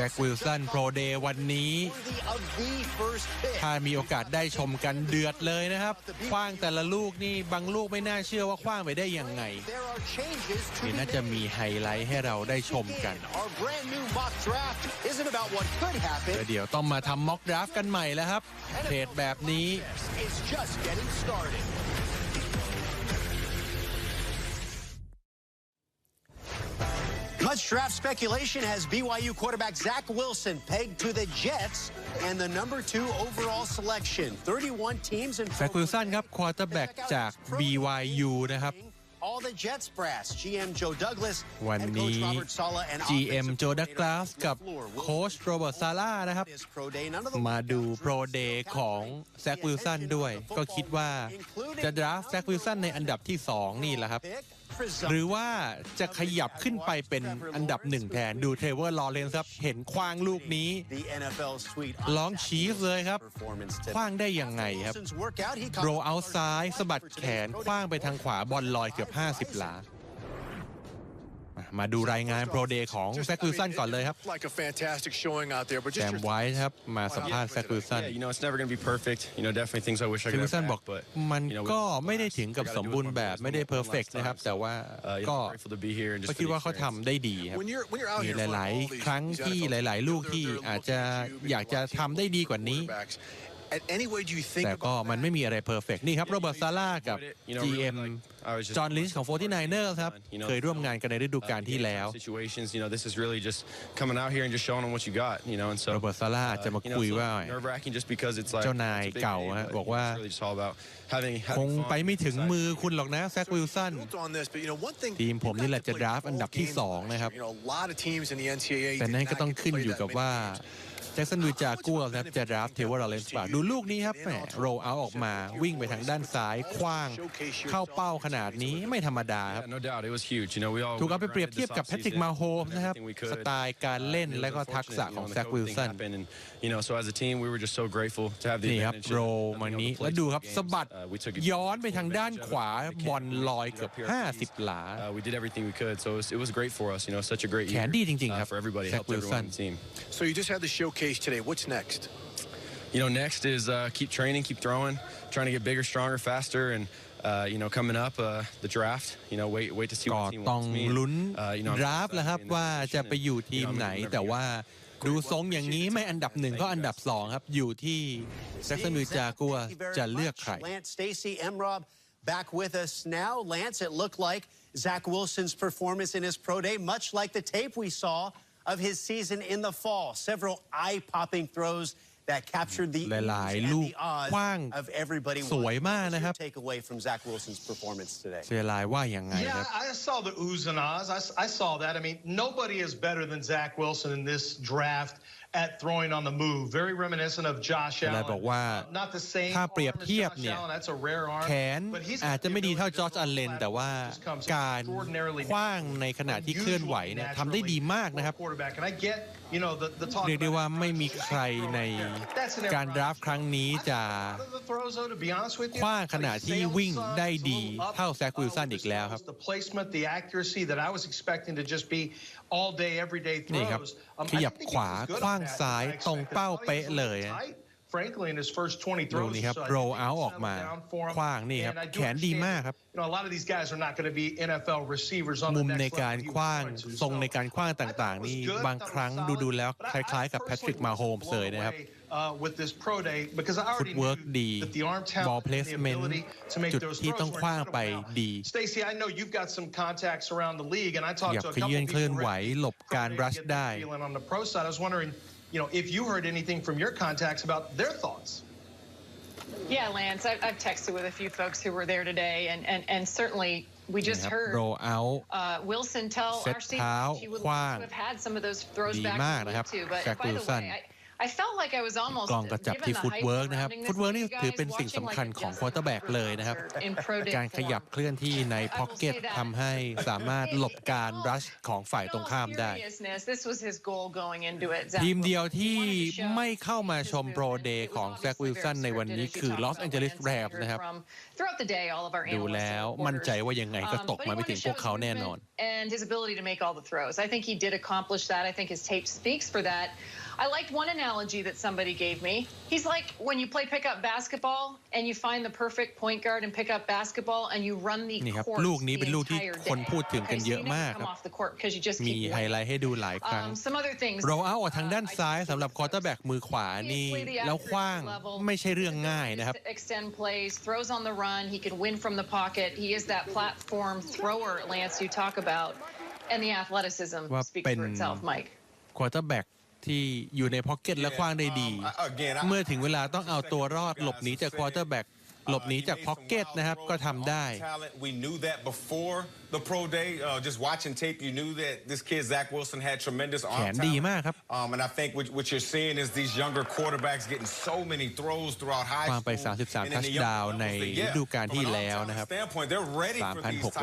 แซควิลสันโปรเดย์วันนี้ถ้ามีโอกาสได้ชมกันเดือดเลยนะครับขว้างแต่ละลูกนี่บางลูกไม่น่าเชื่อว่าขว้างไปได้ยังไงนี่น่าจะมีไฮไลท์ให้เราได้ชมกันเดี๋ยวต้องมาทำม็อกดราฟต์กันใหม่แล้วครับเทรดแบบนี้ Much draft speculation has BYU quarterback Zach Wilson pegged to the Jets and the number 2 overall selection. 31 teams in แซควิลสันครับควอเตอร์แบ็กจาก BYU นะครับ All the Jets brass, GM Joe Douglas, วันนี้ GM Joe Douglas กับโค้ชโรเบิร์ตซาร่านะครับมาดูโปรเดย์ของแซควิลสันด้วยก็คิดว่าจะดราฟต์แซควิลสันในอันดับที่2นี่แหละครับหรือว่าจะขยับขึ้นไปเป็นอันดับ1แทนดูเทรเวอร์ลอเรนซ์ครับเห็นคว้างลูกนี้ร้องชีฟเลยครับคว้างได้ยังไงครับโรเอาท์ซ้ายสะบัดแขนคว้างไปทางขวาบอลลอยเกือบ50 หลามาดูรายงานโปรเดย์ของแซควิลสันก่อนเลยครับแจมไว้ครับมาสัมภาษณ์แซควิลสันแซควิลสันบอกมันก็ไม่ได้ถึงกับสมบูรณ์แบบไม่ได้เพอร์เฟกต์นะครับแต่ว่าก็คิดว่าเขาทำได้ดีครับมีหลายๆครั้งที่หลายๆลูกที่อาจจะอยากจะทำได้ดีกว่านี้แต่ก็มันไม่มีอะไรเพอร์เฟกต์นี่ครับโรเบิร์ตซาร่ากับ GM จอห์นลินช์ของ 49ers ครับเคยร่วมงานกันในฤดูกาลที่แล้วโรเบิร์ตซาร่าจะมาคุยว่าเจ้านายเก่าบอกว่าคงไปไม่ถึงมือคุณหรอกนะแซควิลสันทีมผมนี่แหละจะดราฟต์อันดับที่2นะครับแต่นั้นก็ต้องขึ้นอยู่กับว่าแจ็คสันวิลจากัวครับจะดราฟต์เทเวอร์ลอเรนซ์ป่ะดูลูกนี้ครับแหมโรลเอาท์ออกมาวิ่งไปทางด้านซ้ายคว้างเข้าเป้าขนาดนี้ไม่ธรรมดาครับถูกเอาไปเปรียบเทียบกับแพทริกมาโฮมส์นะครับสไตล์การเล่นและก็ทักษะของแซควิลสันนี่ครับโรมันนี้แล้วดูครับสะบัดย้อนไปทางด้านขวาบอลลอยเกือบ50 หลาแขนดีจริงๆครับแซควิลสันSo you just had the showcase today. What's next? Next is keep training, keep throwing, trying to get bigger, stronger, faster, and coming up the draft. Wait to see what the team wants me. ลุ้นดราฟต์แล้วครับว่าจะไปอยู่ทีมไหนแต่ว่าดูทรงอย่างนี้ไม่อันดับ1ก็อันดับ2ครับอยู่ที่แจ็คสันวิลจากัวจะเลือกใคร Back with us now. Lance, it looked like Zach Wilson's performance in his pro day, much like the tape we saw of his season in the fall. Several eye-popping throws that captured the odds of everybody. สวยมากนะครับ Take away from Zach Wilson's performance today. เสียลายว่ายังไงครับ Yeah, I saw the oohs and ahs. I saw that. I mean, nobody is better than Zach Wilson in this draft at throwing on the move. Very reminiscent of Josh Allen. บอกว่าถ้าเปรียบเทียบเนี่ยแขนอาจจะไม่ดีเท่าจอร์จอัลเลนแต่ว่าการขว้างในขณะที่เคลื่อนไหวเนี่ยทำได้ดีมากนะครับเรียกได้ว่าไม่มีใครในการดราฟต์ครั้งนี้จะขว้างขณะที่วิ่งได้ดีเท่าแซควิลสันอีกแล้วครับนี่ครับขยับขวาขว้างซ้ายตรงเป้าเป๊ะเลยดูนี่ครับโรลเอาท์ออกมาขว้างนี่ครับแขนดีมากครับมุมในการขว้างทรงในการขว้างต่างๆนี่บางครั้งดูแล้วคล้ายๆกับแพทริกมาโฮมส์เลยนะครับฟุตเวิร์กดีบอลเพลสเมนต์จุดที่ต้องขว้างไปดีอยากขยื่นเคลื่อนไหวหลบการรัชได้ if you heard anything from your contacts about their thoughts. Yeah, Lance, I've texted with a few folks who were there today, and certainly we just heard Wilson tell our station she would love to have had some of those throws back too. But by the way, I felt like I was almost กล้องกระจับที่ฟุตเวิร์กนะครับฟุตเวิร์กนี่ถือเป็นสิ่งสำคัญของควอเตอร์แบ็กเลยนะครับการขยับเคลื่อนที่ในพ็อกเก็ตทำให้สามารถหลบการรัชของฝ่ายตรงข้ามได้ทีมเดียวที่ไม่เข้ามาชมโปรเดย์ของแซควิลสันในวันนี้คือลอสแอนเจลิสแรมส์นะครับ throughout the day, all of our ดู analysts แล้ว and มั่นใจ reporters, ว่ายังไงก็ตก but มา he ไม่ wanted ถึ to งพ show วก his เขาแน่นอน movement and his ability to make all the throws. I think he did accomplish that. I think his tape speaks for that. I liked one analogy that somebody gave me. He's like when you play pickup basketball and you find the perfect point guard in pickup basketball and you run the นี่ครับ court ลูกนี้ the เป็นลูกที่ entire คน day. พูดถึงกัน Okay, so เย you อะ never มาก come ครับ off the court because you just มี keep ไฮ winning. ไลท์ให้ดูหลายครั้ง Some other things. โรลเอาท์ออกทางด้านซ้ายสำหรับควอเตอร์แบ็กมือขวานี่แล้วคว้างไม่ใช่เรื่องง่ายนะครับ Extend plays, throws on the run. He can win from the pocket. He is that platform thrower, Lance, you talk about, and the athleticism ว่า speaks เป็น for itself, Mike. ควอเตอร์แบ็กที่อยู่ในพ็อกเก็ตและคว้างได้ดี เมื่อถึงเวลาต้องเอาตัวรอดหลบหนีจากควอเตอร์แบ็กหลบหนีจากพ็อกเก็ตนะครับก็ทำได้ We knew that before the pro day. Just watching tape, you knew that this kid Zach Wilson had tremendous แข arm นดีมากครับ talent. And I think what you're seeing is these younger quarterbacks getting so many throws throughout high วาง school. ไป33ทัชดาวน์ในฤดูกาลที่แล้วนะครับ standpoint, they're ready for these types of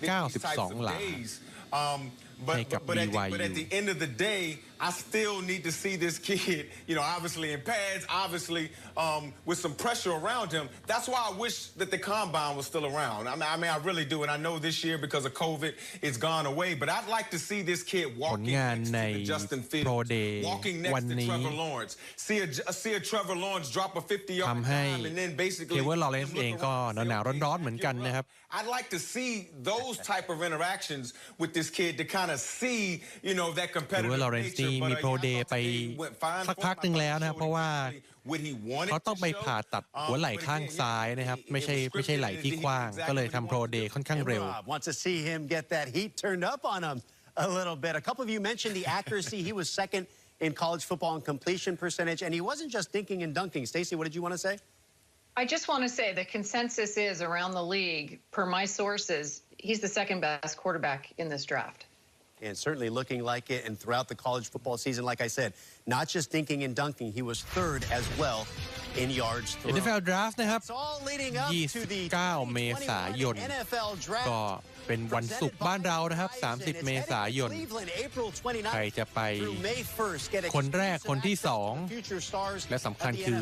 3,692 หลา days. ให้กับ But at BYU the end of the day, I still need to see this kid, obviously in pads, obviously with some pressure around him. That's why I wish that the combine was still around. I mean, I really do. And I know this year because of COVID, it's gone away. But I'd like to see this kid walking next to Justin Fields, walking next to Trevor Lawrence. See a Trevor Lawrence drop a 50-yard ทำให้ time and then basically เคเวอร์ลอเรนซ์เองก็หนาวร้อนๆเหมือนกันนะครับ I'd like to see those type of interactions with this kid to kind of see, that เคเวอ competitive ร์ลอเรนซ์ nature. นี่มีโปรเดย์ไปสักพักหนึ่งแล้วนะครับเพราะว่าเขาต้องไปผ่าตัดหัวไหล่ข้างซ้ายนะครับไม่ใช่ไหล่ที่กว้างก็เลยทำโปรเดย์ค่อนข้างเร็ว Want to see him get that heat turned up on him a little bit. A couple of you mentioned the accuracy. He was second in college football in completion percentage, and he wasn't just dinking and dunking. Stacey, what did you want to say? I just want to say the consensus is around the league, per my sources, he's the second best quarterback in this draft. And certainly looking like it. And throughout the college football season, like I said, not just dinking and dunking, he was third as well in yards thrown. NFL Draft นะครับ It's all leading up to the 29 เมษายน NFL Draft. ก็เป็นวันศุกร์บ้านเรานะครับ30 เมษายน ใครจะไปคนแรกคนที่ 2 และสำคัญคือ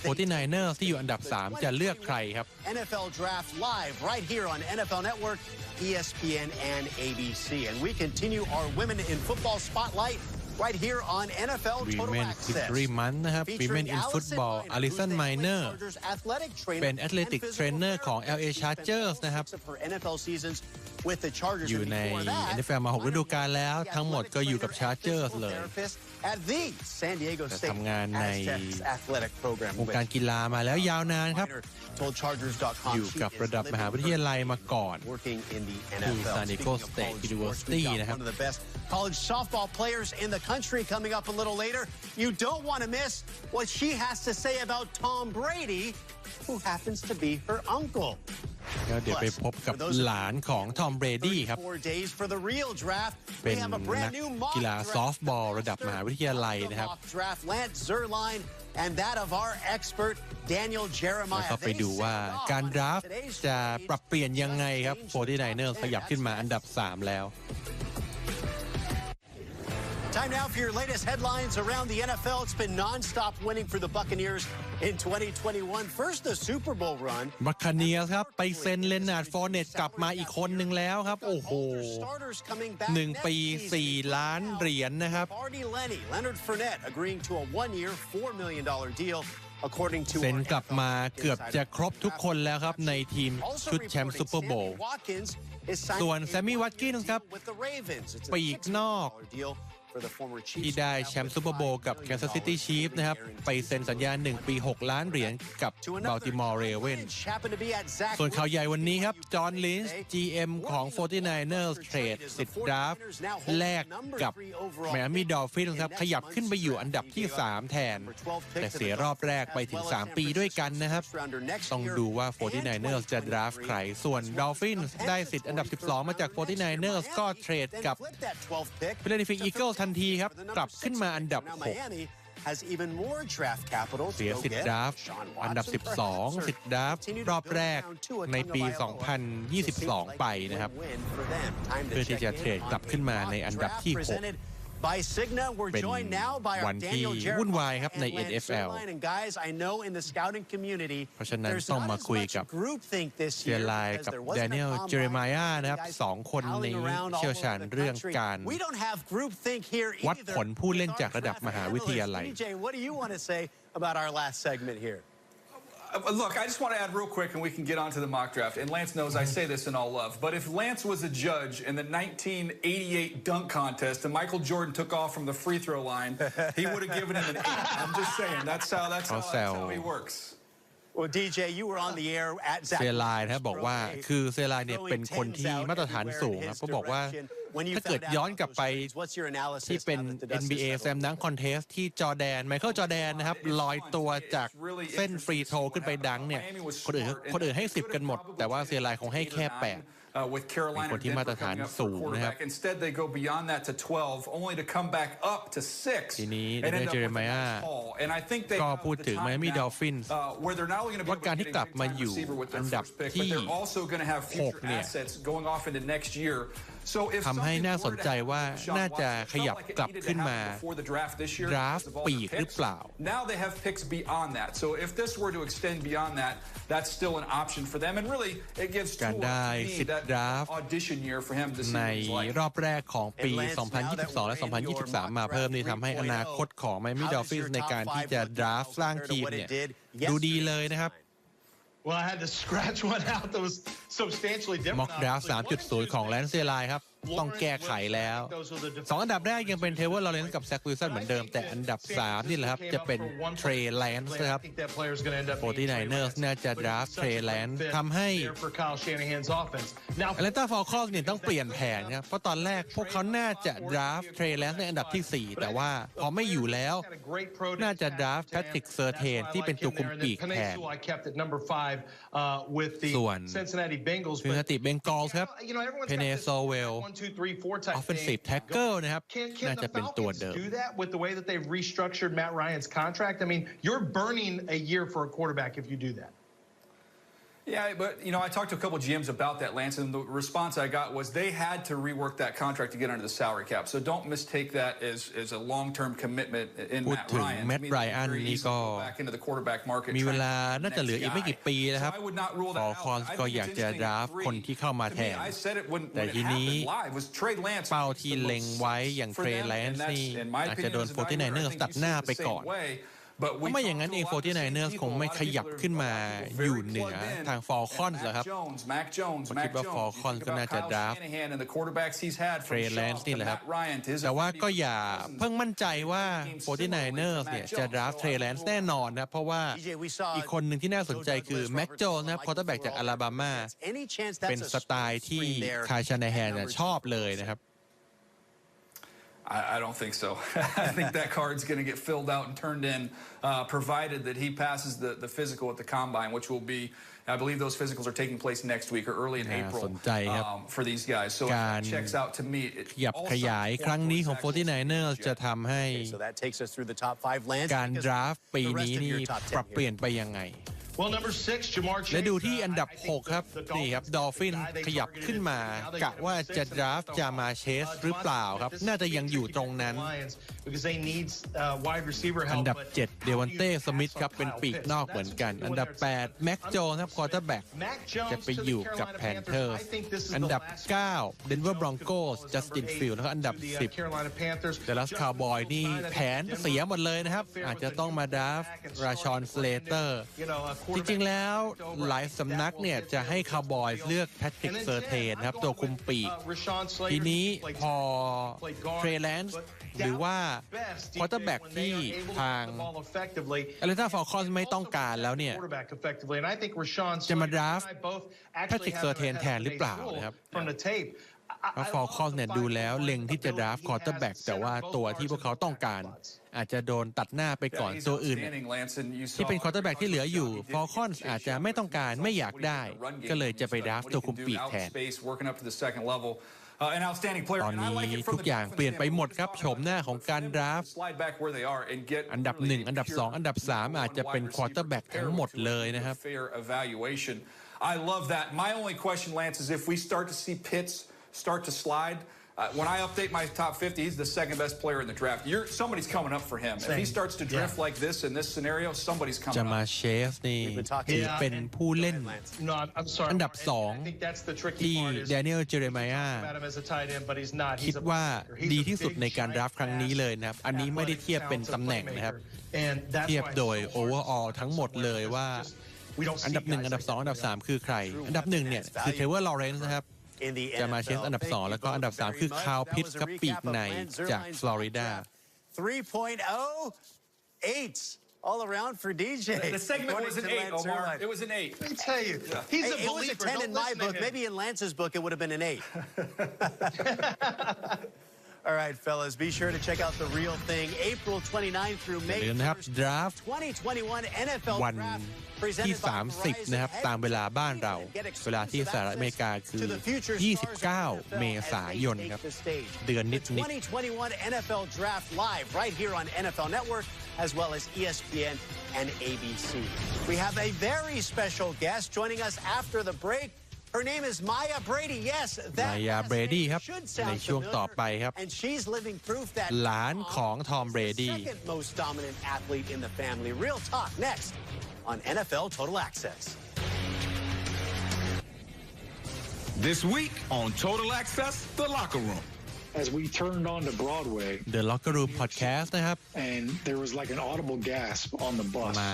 49ers ที่อยู่อันดับ 3 จะเลือกใครครับ NFL Draft live right here on NFL Network, ESPN, and ABC. And we continue our Women in Football Spotlight right here on NFL Total Women Access. History Month นะครับ Women in Football Alison Miner เป็น Athletic Trainer ของ LA Chargers นะครับอยู่ใน NFL มา 6 ฤดูกาลแล้วทั้งหมดก็อยู่กับ Chargers เลยแต่ทำงานในวงการกีฬามาแล้วยาวนานครับอยู่กับระดับมหาวิทยาลัยมาก่อนคือ San Diego State University นะครับ College softball players in the country coming up a little later. You don't want to miss what she has to say about Tom Brady, who happens to be her uncle. แล้วเดี๋ยวไปพบกับหลานของทอมเบรดี้ครับเป็นนักกีฬาซอฟต์บอลระดับมหาวิทยาลัยนะครับแล้วก็ไปดูว่าการดราฟต์จะปรับเปลี่ยนยังไงครับ 49ers ขยับขึ้นมาอันดับ 3 แล้ว Time now for your latest headlines around the NFL. It's been nonstop winning for the Buccaneers in 2021. First, the Super Bowl run. Buccaneers ครับไปเซ็นเลนาร์ด ฟอร์เนตกลับมาอีกคนหนึ่งแล้วครับโอ้โห1 ปี 4 ล้านเหรียญนะครับ Leonard Fournette agreeing to a one-year, $4 million deal. เซ็นกลับมาเกือบจะครบทุกคนแล้วครับในทีมชุดแชมป์ซูเปอร์โบว์ส่วนแซมมี่ วัตกินส์ครับปีกนอกที่ได้แชมป์ซูเปอร์โบว์กับ Kansas City Chiefs นะครับไปเซ็นสัญญา1 ปี 6 ล้านเหรียญกับ Baltimore Ravens ส่วนข่าวใหญ่วันนี้ครับจอห์น ลินช์ GM ของ 49ers เทรดสิทธิ์ดราฟต์แลกกับ Miami Dolphins ครับขยับขึ้นไปอยู่อันดับที่ 3 แทนแต่เสียรอบแรกไปถึง 3 ปีด้วยกันนะครับต้องดูว่า 49ers จะดราฟต์ใครส่วน Dolphins ได้สิทธิ์อันดับ 12 มาจาก 49ers ก็เทรดกับ Philadelphia Eaglesทันทีครับกลับขึ้นมาอันดับ 6 เสียสิทธิ์ดราฟต์อันดับ 12 สิทธิ์ดราฟต์รอบแรกในปี 2022 ไปนะครับเพื่อที่จะเทรดกลับขึ้นมาในอันดับที่ 6 By Cigna, we're เป็น joined now by วั our นที่ Daniel วุ่นวาย Jeremiah ครับใน and Lance NFL Zierlein. And guys, I know in the scouting community, เพราะฉะนั้น there's ต้อง not มา as คุย much กับ groupthink this เซีย year ไลน์ because กับ there wasn't a Daniel combine. Jeremiah นะครับ Guys สองคนนี้ prowling around all เชี่ยว over ชาญ the เรื่อง country. การ We don't have groupthink here วัด either. ผลผู้เล่น With จาก our ระดับ draft มหาวิทยาลัย analyst. DJ, what do you want to say about our last segment here? Look, I just want to add real quick, and we can get on to the mock draft. And Lance knows I say this in all love, but if Lance was a judge in the 1988 dunk contest and Michael Jordan took off from the free throw line, he would have given him an 8. I'm just saying, that's how he works. Well, DJ, you were on the air at เซียไลน์นะบอกว่าคือเซียไลน์เนี่ยเป็นคนที่มาตรฐานสูงครับเขาบอกว่าถ้าเกิดย้อนกลับไปที่เป็น NBA Slam Dunk Contest ที่จอร์แดนไมเคิลจอร์แดนนะครับลอยตัวจากเส้นฟรีโทขึ้นไปดังเนี่ยคนอื่นให้10กันหมดแต่ว่าเซียไลน์คงให้แค่8with Carolina คนที่มาตรฐานสูงนะครับ Instead, they go beyond that to 12, only to come back up to 6. ทีนี้เดนิเอล เจเรมายาก็พูดถึงไมอามี่ดอลฟินส์ว่าการที่กลับมาอยู่อันดับที่6เนี่ยทำให้น่าสนใจว่าน่าจะขยับกลับขึ้นมาดราฟต์ปีกหรือเปล่า Now they have picks beyond that. So if this were to extend beyond that, that's still an option for them. And really, it gives Tua that audition year for him to see ใน what he's like. รอบแรกของปี 2022 และ 2023 มาเพิ่มนี่ทำให้อนาคตของไมอามี่ดอลฟินส์ในการที่จะดราฟต์สร้างทีมเนี่ยดูดีเลยนะครับWell, I had to scratch one out that was substantially different. ม็อกดราฟต์ 3.0 ของแลนซ์เซียไลน์ครับต้องแก้ไขแล้ว2อันดับแรกยังเป็นเทเวอร์ลอเรนซ์กับแซควิลสันเหมือนเดิมแต่อันดับ3นี่แหละครับจะเป็นเทรแลนซ์ครับ49ers น่าจะดราฟต์เทรแลนซ์ทำให้แอตแลนตาฟอลคอนส์เนี่ยต้องเปลี่ยนแผนครับเพราะตอนแรกพวกเขาน่าจะดราฟต์เทรแลนซ์ในอันดับที่4แต่ว่าพอไม่อยู่แล้วน่าจะดราฟต์แพทริกเซอร์เทนที่เป็นตัวคุมปีกแทนส่วนCincinnati Bengals ครับเพเนโซเวลoffensive tackle นะครับน่าจะเป็นตัวเดิม do that with the way that they've restructured Matt Ryan's contract. I mean, you're burning a year for a quarterback if you do that. Yeah, but I talked to a couple of GMs about that, Lance, and the response I got was they had to rework that contract to get under the salary cap. So don't mistake that as a long-term commitment in Matt Ryan. Matt Ryan นี่ก็มีเวลาน่าจะเหลืออีกไม่กี่ปีนะครับฟอลคอนส์ก็อยากจะดราฟต์คนที่เข้ามาแทนแต่ทีนี้เป้าที่เล็งไว้อย่างเทรแลนซ์นี่อาจจะโดน 49ers ตัดหน้าไปก่อนเพราะไม่อย่างนั้นเอง 49ers คงไม่ขยับขึ้นมาอยู่เหนือทางฟอลคอนส์หรอกครับผมคิดว่าฟอลคอนส์ก็น่าจะดราฟต์เทรแลนซ์นี่แหละครับแต่ว่าก็อย่าเพิ่งมั่นใจว่า 49ers เนี่ยจะดราฟต์เทรแลนซ์แน่นอนนะเพราะว่าอีกคนหนึ่งที่น่าสนใจคือแม็กโจนส์นะครับควอเตอร์แบ็กจากอลาบามาเป็นสไตล์ที่คายชานาแฮนชอบเลยนะครับI don't think so. I think that card's going to get filled out and turned in, provided that he passes the physical at the combine, which will be, I believe those physicals are taking place next week or early in April for these guys. So it checks out to me. ขยายครั้งนี้ของ 49ers จะทำให้การดราฟต์ปีนี้นี่ปรับเปลี่ยนไปยังไงและดูที่อันดับ6ครับนี่ครับดอลฟินขยับขึ้นมากะว่าจะดราฟต์จามาเชสหรือเปล่าครับน่าจะยังอยู่ตรงนั้นอันดับ7เดวอนเต้สมิธครับเป็นปีกนอกเหมือนกันอันดับ8แม็กโจนครับควอเตอร์แบ็กจะไปอยู่กับแพนเทอร์สอันดับ9เดนเวอร์บรอนโกสจัสตินฟิลด์แล้วก็อันดับ10ดัลลัสคาวบอยนี่แผนเสียหมดเลยนะครับอาจจะต้องมาดราฟต์ราชอนสเลเตอร์จริงๆแล้วหลายสำนักเนี่ยจะให้คาวบอยเลือกแพทริกเซอร์เทนครับตัวคุมปีกทีนี้พอเทรแลนซ์หรือว่าควอเตอร์แบ็กที่ทางแอตแลนตาฟอลคอนส์ไม่ต้องการแล้วเนี่ยจะมาดราฟต์แพทริกเซอร์เทนแทนหรือเปล่านะครับเพราะฟอลคอนส์เนี่ยดูแล้วเล็งที่จะดราฟต์ควอเตอร์แบ็กแต่ว่าตัวที่พวกเขาต้องการอาจจะโดนตัดหน้าไปก่อนตัวอื่นที่เป็นควอเตอร์แบ็กที่เหลืออยู่ฟอลคอนส์อาจจะไม่ต้องการไม่อยากได้ก็เลยจะไปดราฟต์ตัวคุมปีกแทนตอนนี้ทุกอย่างเปลี่ยนไปหมดครับโฉมหน้าของการดราฟต์อันดับ1อันดับ2อันดับ3อาจจะเป็นควอเตอร์แบ็กทั้งหมดเลยนะครับ I love that. My only question, Lance, is if we start to see Pitts start to slide, When I update my top 50, he's the second best player in the draft. Somebody's coming up for him. If he starts to drift like this in this scenario, somebody's coming up. จะมาเชฟนี่ถือเป็นผู้เล่นอันดับ2ที่แดเนียลเจเรมายาคิดว่าดีที่สุดในการดราฟครั้งนี้เลยนะครับอันนี้ไม่ได้เทียบเป็นตำแหน่งนะครับเทียบโดย overall ทั้งหมดเลยว่าอันดับ1อันดับ2อันดับ3คือใครอันดับ1เนี่ยคือเทเวอร์ลอเรนซ์นะครับจะมาเชฟอันดับ2แล้วก็อันดับ3คือคาร์ลพิตส์ครับปีกในจากฟลอริดา 3.08 all around for DJ. The segment was an 8, Omar. It was an 8. Let me tell you, he's a believer. It was a 10 in my book. Maybe in Lance's book it would have been an 8. All right, fellas, be sure to check out The Real Thing, April 29th through May 1st, 2021 NFL Draft, ที่ 30 นะครับตามเวลาบ้านเราเวลาที่สหรัฐอเมริกาคือ 29 เมษายนครับเดือนนิด 2021 NFL Draft live right here on NFL Network as well as ESPN and ABC. We have a very special guest joining us after the break. Her name is Maya Brady. Yes, that Maya Brady ครับในช่วงต่อไปครับ and she's living proof that หลานของทอมเบรดี้ second most dominant athlete in the family. Real talk next on NFL Total Access. This week on Total Access, The Locker Room. As we turned on to Broadway, The Locker Room Podcast นะครับ and there was like an audible gasp on the bus. มา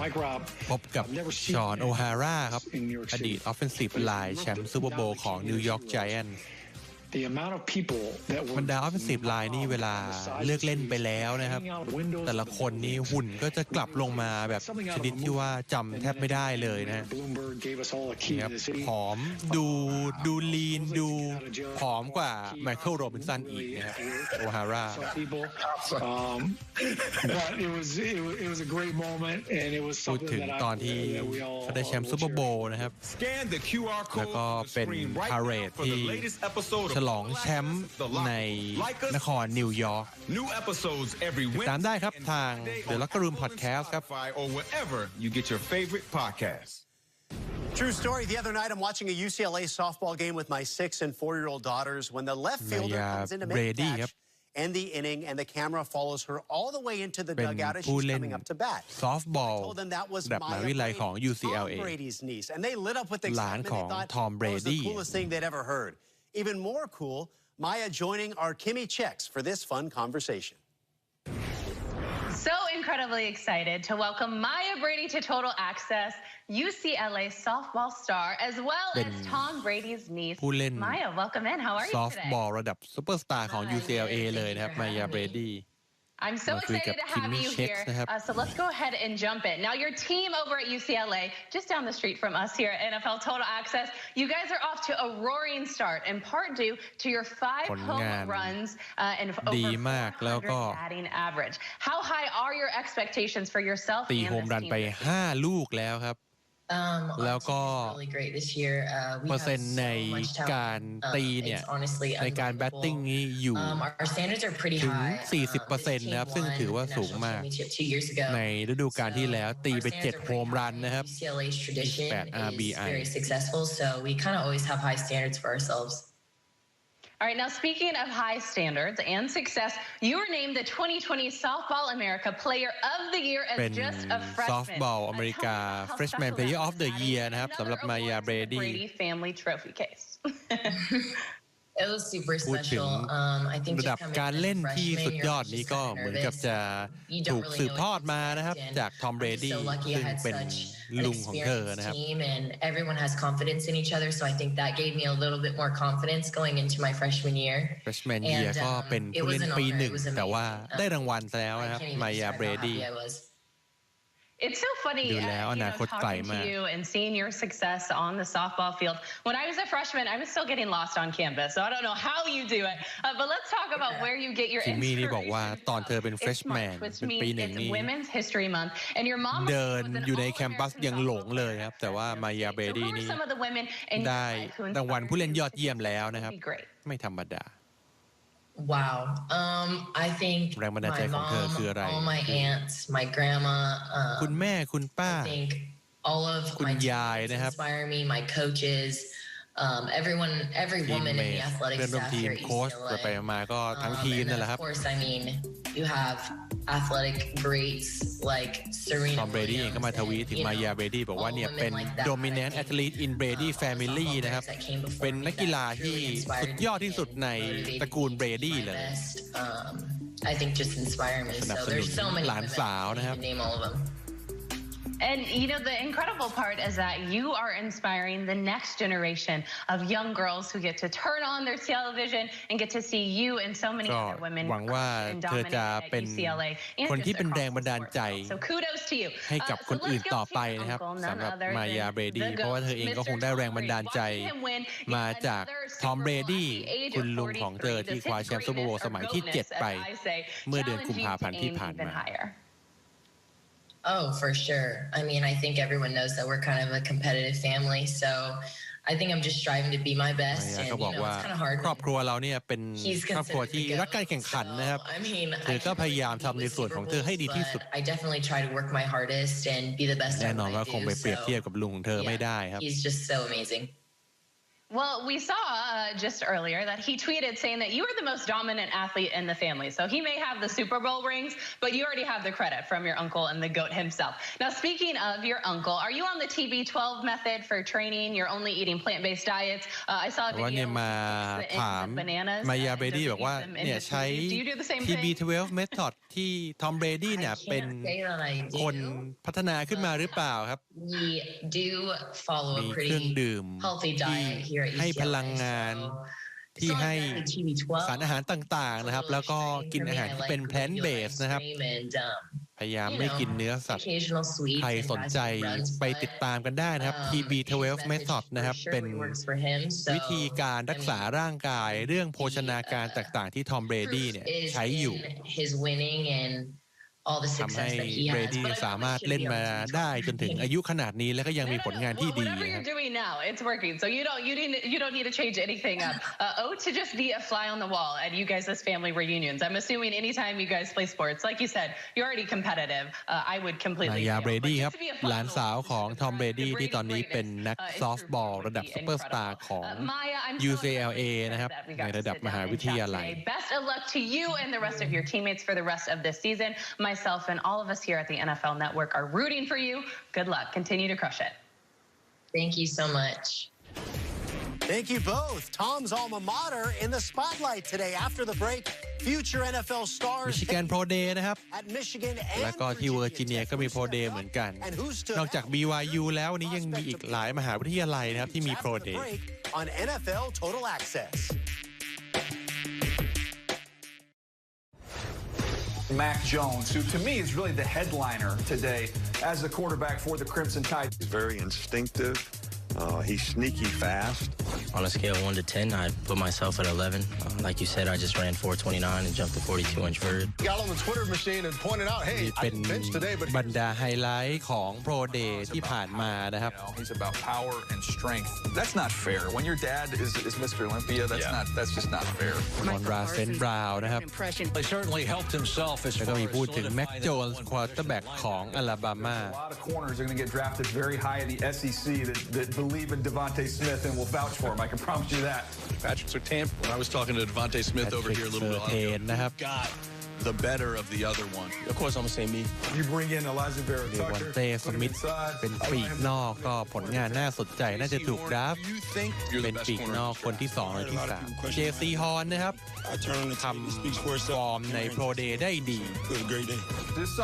Mike Robb พบกับชอนโอฮาร่าครับอดีต Offensive Line แชมป์ซูเปอร์โบว์ของ New York Giants The amount of people that were บรรดา Offensive Line นี่เวลาเลิกเล่นไปแล้วนะครับแต่ละคนนี่หุ่นก็จะกลับลงมาแบบชนิดที่ว่าจำแทบไม่ได้เลยนะนะครับผอมดูลีนดูผอมกว่าไมเคิลโรบินสันอีกนะครับโอฮาร่า but it was a great moment and it was พูด something ถึง that ตอนที่เขาได้แชมป์ซูเปอร์โบว์นะครับ Scan the QR แล้ว code ก็ on the เป็น screen พา right เรด now for ที่ the latest episode ฉ of ลองแชมป์ The Locker ใน Room. Like us นครนิวยอร์ก New episodes every ติดตาม Wednesday ได้ครับ and ทาง Friday The on Locker Room Apple and Podcast ครับ Spotify or wherever you get your favorite podcasts. True story. The other night, I'm watching a UCLA softball game with my 6- and 4-year-old daughters when the left fielder comes in to make a catch and the inning, and the camera follows her all the way into the เป็น dugout as ผู้ she's เล่น coming up to bat. ซอฟต์บอล I told them that was แบบมหา Maya วิทยาลัย Brady, ของ UCLA Tom Brady's niece, and they lit up with หลาน excitement. ของ They thought Tom that was the Brady coolest thing they'd ever heard. Even more cool, Maya joining our Kimmy Checks for this fun conversation. So incredibly excited to welcome Maya Brady to Total Access, UCLA softball star, as well as Tom Brady's niece. ผู้เล่น Maya, welcome in. How are you ซอฟต์ today? บอลระดับซุปเปอร์สตาร์ของ UCLA เลยนะครับมายาเบรดี้ I'm so excited to have you here. So let's go ahead and jump in. Now, your team over at UCLA, just down the street from us here at NFL Total Access, you guys are off to a roaring start, in part due to your 5 home runs and over 400 batting average. How high are your expectations for yourself ตี and โฮม this รัน team? ไป 5 ลูกแล้วครับ แล้วก็เปอร์เซ็นต์ในการตีเนี่ยในการแบตติ้งนี้อยู่ถึง 40% นะครับซึ่งถือว่าสูงมากในฤดูกาลที่แล้วตีไป 7 โฮมรันนะครับ8 RBI All right, now speaking of high standards and success, you were named the 2020 Softball America Player of the Year as just a freshman. ซอฟต์บอลอเมริกา Freshman Player of the Year นะครับสำหรับมายาเบรดี้ Brady Family Trophy case. It was super special. I think ระดับการเล่นที่สุดยอดนี้ก็เหมือนกับจะถูกสืบทอดมานะครับจากทอมเบรดี้ซึ่งเป็นลุงของเธอนะครับ and everyone has confidence in each other, so I think that gave me a little bit more confidence going into my freshman year. Freshman year ก็เป็นผู้เล่นปี 1แต่ว่าได้รางวัลแล้วนะครับมายาเบรดี้It's so funny, talking to you and seeing your success on the softball field. When I was a freshman, I was still getting lost on campus, so I don't know how you do it. But let's talk about where you get your inspiration. นี่บอกว่าตอนเธอเป็น freshman เป็นปี 1นี่ Women's History Month, and your mom เดินอยู่ในแคมปัสยังหลงเลยครับแต่ว่ามายาเบรดี้นี่ได้รางวัลผู้เล่นยอดเยี่ยมแล้วนะครับไม่ธรรมดาWow. I think แรงบันดาลใจของเธอคืออะไร all my aunts, my grandma, คุณแม่คุณป้า I think all of คุณ my ยายนะครับ inspire me, my coaches, every woman in the athletic staff here at UCLA. ไปมาก็ทั้งทีมนั่นแหละครับ Of course, I mean, you have athletic greats like Serena ทอมเบรดี้เองก็มาทวีตถึงมายาเบรดี้บอกว่าเนี่ยเป็น dominant athlete in Brady family นะครับเป็นนักกีฬาที่สุดยอดที่สุดในตระกูลเบรดี้เลย I think just inspire me. So there's so many หลานสาวนะครับ name all of them. And you know, the incredible part is that you are inspiring the next generation of young girls who get to turn on their television and get to see you and so many other women หวังว่าเธอจะเป็นคนที่เป็นแรงบันดาลใจ So kudos to you. ให้กับคนอื่นต่อไปนะครับสำหรับมายาเบรดี้เพราะว่าเธอเองก็คงได้แรงบันดาลใจมาจากทอมเบรดี้คุณลุงของเธอที่คว้าแชมป์ซูเปอร์โบว์สมัยที่ 7 ไปเมื่อเดือนกุมภาพันธ์ที่ผ่านมา Oh, for sure. I mean, I think everyone knows that we're kind of a competitive family, so I think I'm just striving to be my best. And you know, it's kind of hard. ครอบครัวเราเนี่ยเป็นครอบครัวที่รักการแข่งขันนะครับเธอก็พยายามทำในส่วนของเธอให้ดีที่สุด I definitely try to work my hardest and be the best. แน่นอนว่าคงไปเปรียบเทียบกับลุงของเธอไม่ได้ครับ He's just so amazing. Well, we saw just earlier that he tweeted saying that you are the most dominant athlete in the family. So he may have the Super Bowl rings, but you already have the credit from your uncle and the GOAT himself. Now, speaking of your uncle, are you on the TB12 method for training? You're only eating plant-based diets. I saw a video with bananas. มายาเบรดี้บอกว่าเนี่ยใช้ TB12 method ที่ทอมเบรดี้เนี่ยเป็นคนพัฒนาขึ้นมาหรือเปล่าครับ We do follow a pretty healthy diet here. ให้พลังงานที่ให้สารอาหารต่างๆนะครับแล้วก็กินอาหารที่เป็น plant based นะครับพยายามไม่กินเนื้อสัตว์ใครสนใจไปติดตามกันได้นะครับ TB12 method นะครับเป็นวิธีการรักษาร่างกายเรื่องโภชนาการต่างๆที่ทอมเบรดี้เนี่ยใช้อยู่ทำให้เบรดี้สามารถเล่นมาได้จนถึงอายุขนาดนี้แล้วก็ยังมีผลงานที่ดี Whatever you're doing now, it's working. So you don't need to change anything up. To just be a fly on the wall at you guys' family reunions. I'm assuming anytime you guys play sports, like you said, you're already competitive. I would completely. มายาเบรดี้ครับหลานสาวของทอมเบรดี้ที่ตอนนี้เป็นนักซอฟต์บอลระดับซุปเปอร์สตาร์ของ UCLA นะครับในระดับมหาวิทยาลัย Best of luck to you and the rest of your teammates for the rest of this season. Myself and all of us here at the NFL Network are rooting for you. Good luck. Continue to crush it. Thank you so much. Thank you both. Tom's alma mater in the spotlight today. After the break, future NFL stars. Michigan Pro Day นะครับ At Michigan and แล้วก็ที่เวอร์จิเนียก็มี Pro Day เหมือนกันนอกจาก BYU แล้ววันนี้ยังมีอีกหลายมหาวิทยาลัยนะครับที่มี Pro Day on NFL Total Access. Mac Jones, who to me is really the headliner today as the quarterback for the Crimson Tide. He's very instinctive. He's sneaky fast. On a scale of 1 to 10, I'd put myself at 11. Like you said, I just ran 4.29 and jumped the 42-inch vert. Got on the Twitter machine and pointed out, hey, I didn't bench today, but บรรดาไฮไลท์ของ Pro Day ที่ผ่านมานะครับ He's about power and strength. That's not fair. When your dad is Mr. Olympia, that's just not fair. มอนราเซนบราวน์นะครับ He certainly helped himself as แล้วก็ far มีพูด as ถึงแม็กโจนส์ควอเตอร์แบ็กของอลาบามา A lot of corners are going to get drafted very high in the SEC that believe in Devontae Smith and will vouch for him. I can promise you that. Patrick Surtain, when I was talking to Devontae Smith over here a little bit ago, got the better of the other one. Of course, I'm gonna say me. You bring in Elijah Vera เดวอน Tucker. เต้สมิธเป็นปีกนอกก็ผลงานน่าสนใจน่าจะถูกดราฟต์เป็นปีกนอกคนที่2และที่3 JC ฮอร์นนะครับทำฟอร์มใน Pro Day ได้ดี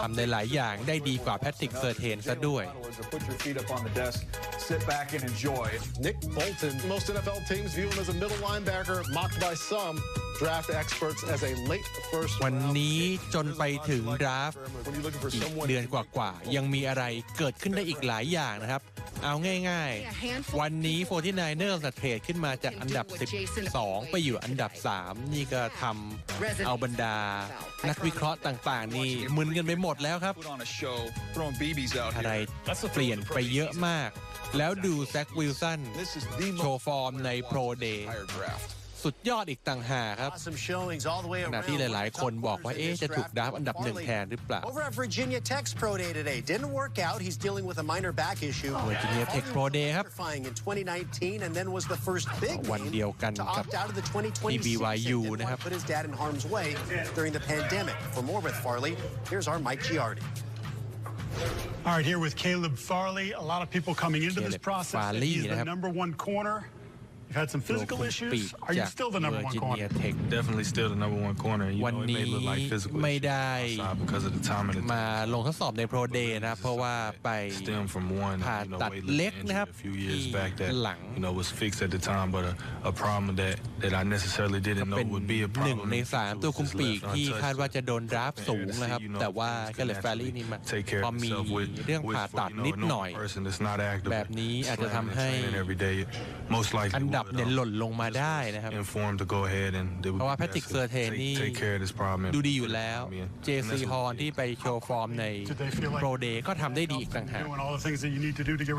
ทำในหลายอย่างได้ดีกว่าแพทริกเซอร์เทนซะด้วย Put your feet up on the desk, sit back and enjoy. Nick Bolton, most NFL teams view him as a middle linebacker, mocked by some draft experts as a late first. วันนี้จนไปถึงดราฟต์อีกเดือนกว่าๆยังมีอะไรเกิดขึ้นได้อีกหลายอย่างนะครับเอาง่ายๆวันนี้ 49ers เทรดขึ้นมาจากอันดับ12ไปอยู่อันดับ3นี่ก็ทำเอาบรรดานักวิเคราะห์ต่างๆนี่มึนกันไปหมดแล้วครับอะไรเปลี่ยนไปเยอะมากแล้วดูแซควิลสันโชว์ฟอร์มใน Pro Day สุดยอดอีกต่างหากครับขณะที่หลายๆคนบอกว่าจะถูกดราฟต์อันดับ 1แทนหรือเปล่า Over at Virginia Tech's Pro Day today didn't work out. He's dealing with a minor back issue. Virginia Tech Pro Day ครับ in 2019 and then was the first big วันเดียวกันกับ opt out of the 2020 BYU season. นะครับ Put his dad in harm's way during the pandemic. For more with Farley, here's our Mike Giardi. All right, here with Caleb Farley. A lot of people coming into this process that he's the number 1 corner. You've had some physical issues. Are you still the number 1 corner? Definitely still the number 1 corner. You know, it may look like physical ไม่ได้ because of the time of the มาลงทดสอบใน Pro Day นะเพราะว่าไป stem from one ผ่าตัดเล็กนะครับ a few years back that หลัง you know was fixed at the time, but a problem that I necessarily didn't know would be a problem. 1 ใน 3 ตัวคุมปีกที่คาดว่าจะโดนดราฟต์สูงนะครับแต่ว่าก็เลยแฟรลี่นี่มาพอมีเรื่องผ่าตัดนิดหน่อยแบบนี้อาจจะทำให้อันดับเนี่ยหล่นลงมาได้นะครับเพราะว่าแพทริกเซอร์เทนนี่ดูดีอยู่แล้วเจซีฮอนที่ไปโชว์ฟอร์มในโปรเดย์ก็ทำได้ดีอีกต่างหาก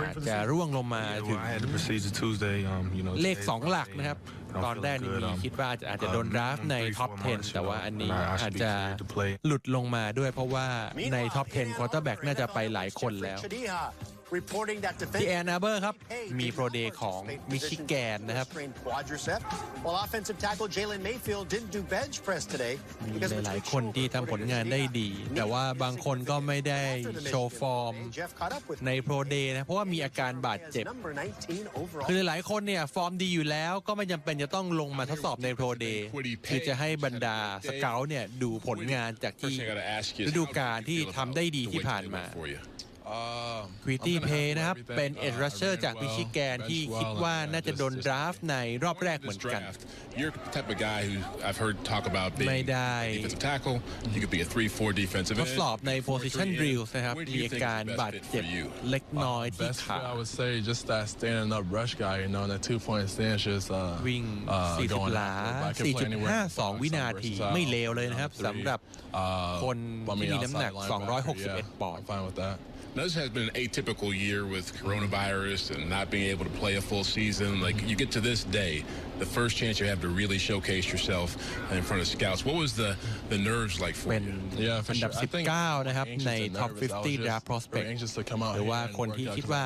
อาจจะร่วงลงมาถึงเลข2 หลักนะครับตอนแรกนี่มีคิดว่าอาจจะโดนดราฟต์ในท็อป 10 แต่ว่าอันนี้อาจจะหลุดลงมาด้วยเพราะว่าในท็อป 10 ควอเตอร์แบ็กน่าจะไปหลายคนแล้วที่แอนนาเบอร์ครับมีโปรเดย์ของมิชิแกนนะครับมีหลายๆคนที่ทำผลงานได้ดีแต่ว่าบางคนก็ไม่ได้โชว์ฟอร์มในโปรเดย์นะเพราะว่ามีอาการบาดเจ็บคือหลายๆคนเนี่ยฟอร์มดีอยู่แล้วก็ไม่จำเป็นจะต้องลงมาทดสอบในโปรเดย์คือจะให้บรรดาสเกาต์เนี่ยดูผลงานจากที่ฤดูกาลที่ทำได้ดีที่ผ่านมาควิตตี้เพย์นะครับเป็นเอ็ดรัชเชอร์จากมิชิแกนที่คิดว่าน่าจะโดนดราฟต์ในรอบแรกเหมือนกันไม่ได้ทดสอบใน position drills นะครับมีอาการบาดเจ็บเล็กน้อยที่ขาวิ่ง40 หลา 4.52 วินาทีไม่เลวเลยนะครับสำหรับคนที่มีน้ำหนัก 261 ปอนด์Now, this has been an atypical year with coronavirus and not being able to play a full season. Like, you get to this day, the first chance you have to really showcase yourself in front of scouts. What was the nerves like for you? อันดับ 19 นะครับใน Top 50 Draft Prospect หรือว่าคนที่คิดว่า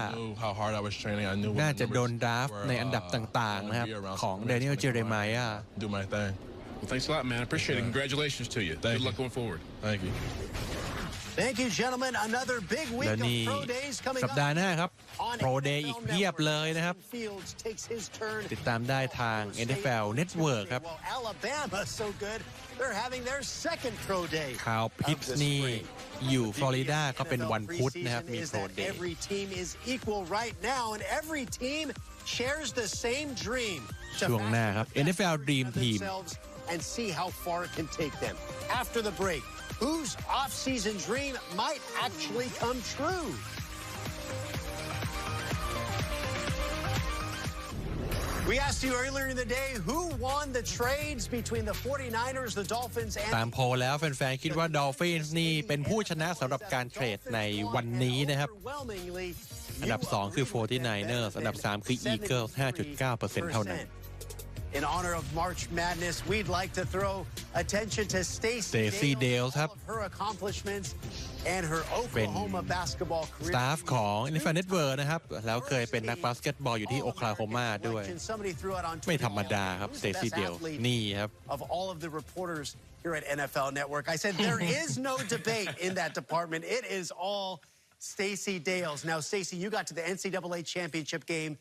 น่าจะโดนดราฟต์ในอันดับต่างๆนะครับของ Daniel Jeremiah Well, thanks a lot, man. I appreciate it. Congratulations to you. Good luck going forward. Thank you. Thank you, gentlemen. Another big week of Pro Days coming up. สัปดาห์หน้าครับ Pro Day อีกเพียบเลยนะครับติดตามได้ทาง NFL Network ครับ Alabama so good. They're having their second Pro Day. ข่าวพิตส์นี่อยู่ฟลอริดาก็เป็นวันพุธนะครับมี Pro Day. Every team is equal right now, and every team shares the same dream. ช่วงหน้าครับ NFL Dream Team and see how far it can take them. After the break, whose off-season dream might actually come true? We asked you earlier in the day who won the trades between the 49ers, the Dolphins, and ตามโพลแล้วแฟนๆคิดว่า Dolphins นี่เป็นผู้ชนะสำหรับการเทรดในวันนี้นะครับอันดับ 2 คือ 49ers อันดับ 3 คือ Eagles 5.9% เท่านั้นIn honor of March Madness, we'd like to throw attention to Stacey Dales, all of her accomplishments and her Oklahoma basketball career. สตาฟของ NFL Network นะครับแล้วเคยเป็นนักบาสเกตบอลอยู่ที่โอคลาโฮมาด้วยไม่ธรรมดาครับ Stacey Dales นี่ครับ Of all of the reporters here at NFL Network, I said there is no debate in that department. It is all Stacey Dales. Now, Stacey, you got to the NCAA championship game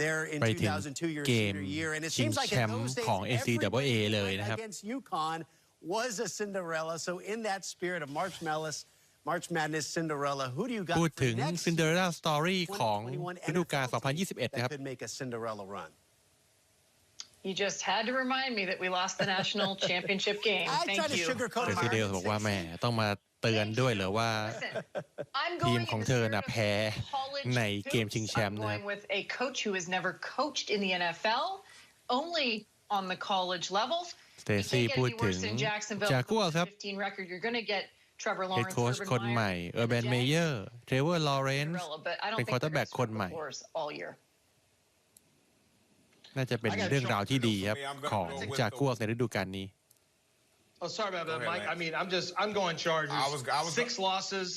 there in 2002, your senior year, and it seems like in those days, every game against UConn was a Cinderella. So, in that spirit of March Madness Cinderella, who do you got พูดถึง next Cinderella Story ของฤดูกาล 2021 นะครับ could make a Cinderella run? You just had to remind me that we lost the national championship game. Thank you. Stacey Dales บอกว่าแหมต้องมาเตือนด้วยเหรอว่าทีมของเธอน่ะแพ้ในเกมชิงแชมป์นะครับ with a coach who has never coached in the NFL, only on the college levels. Stacey พูดถึงจากัวครับ You're going to get Trevor เฮด Lawrence, โค้ชคนใหม่เออร์แบนเมเยอร์เทรเวอร์ลอเรนซ์เป็นควอเตอร์แบ็กคนใหม่ น่าจะเป็นเรื่องราวที่ดีครับของจากกัวในฤดูกาลนี้ Oh, sorry about that, Mike. I mean, I'm going Chargers. 6 losses.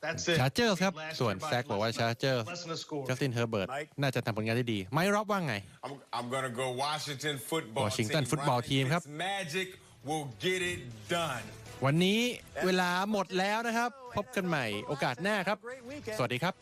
That's it. ชาร์เจอร์ครับส่วนแซกบอกว่าชาร์เจอร์จัสตินเฮอร์เบิร์ตน่าจะทำผลงานได้ดีไมค์ร็อบว่าไง I'm gonna go Washington football. วอชิงตันฟุตบอลทีมครับ Magic will get it done. วันนี้เวลาหมดแล้วนะครับพบกันใหม่โอกาสหน้าครับสวัสดีครับ